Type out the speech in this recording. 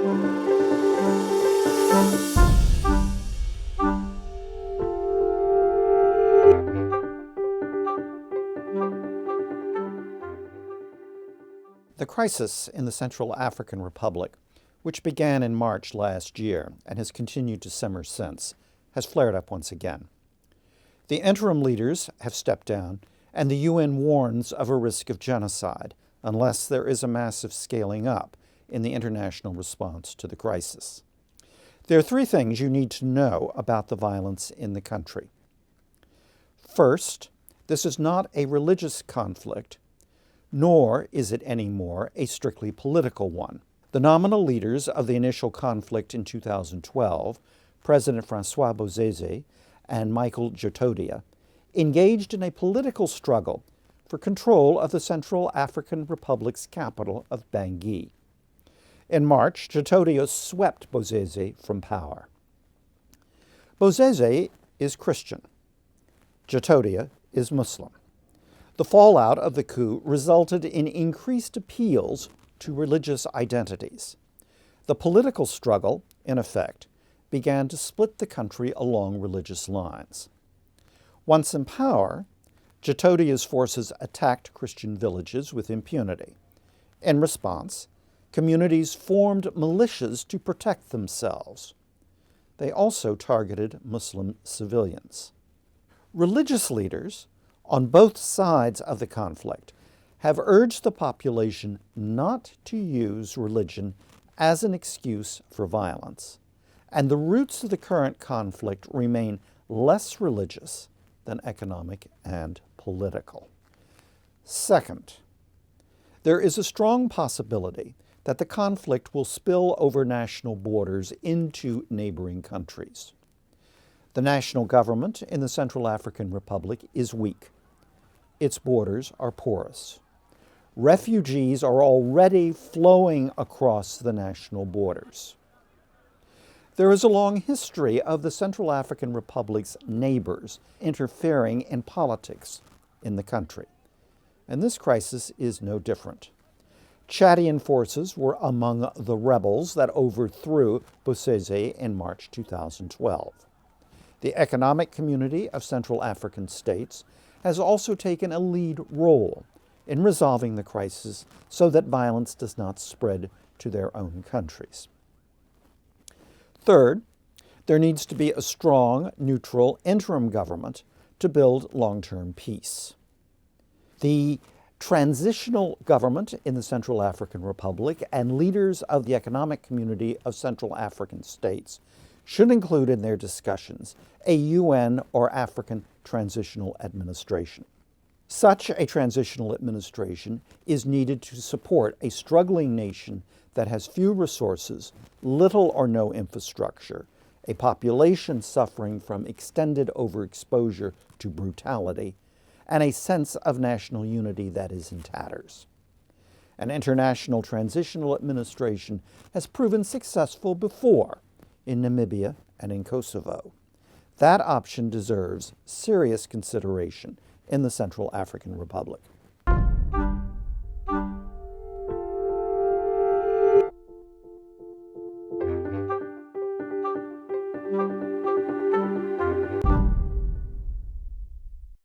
The crisis in the Central African Republic, which began in March last year and has continued to simmer since, has flared up once again. The interim leaders have stepped down, and the UN warns of a risk of genocide unless there is a massive scaling up in the international response to the crisis. There are three things you need to know about the violence in the country. First, this is not a religious conflict, nor is it anymore a strictly political one. The nominal leaders of the initial conflict in 2012, President Francois Bozize and Michel Djotodia, engaged in a political struggle for control of the Central African Republic's capital of Bangui. In March, Djotodia swept Bozize from power. Bozize is Christian. Djotodia is Muslim. The fallout of the coup resulted in increased appeals to religious identities. The political struggle, in effect, began to split the country along religious lines. Once in power, Djotodia's forces attacked Christian villages with impunity. In response, communities formed militias to protect themselves. They also targeted Muslim civilians. Religious leaders on both sides of the conflict have urged the population not to use religion as an excuse for violence, and the roots of the current conflict remain less religious than economic and political. Second, there is a strong possibility that the conflict will spill over national borders into neighboring countries. The national government in the Central African Republic is weak. Its borders are porous. Refugees are already flowing across the national borders. There is a long history of the Central African Republic's neighbors interfering in politics in the country, and this crisis is no different. Chadian forces were among the rebels that overthrew Bozize in March 2012. The Economic Community of Central African States has also taken a lead role in resolving the crisis so that violence does not spread to their own countries. Third, there needs to be a strong, neutral interim government to build long-term peace. The transitional government in the Central African Republic and leaders of the Economic Community of Central African States should include in their discussions a UN or African transitional administration. Such a transitional administration is needed to support a struggling nation that has few resources, little or no infrastructure, a population suffering from extended overexposure to brutality, and a sense of national unity that is in tatters. An international transitional administration has proven successful before in Namibia and in Kosovo. That option deserves serious consideration in the Central African Republic.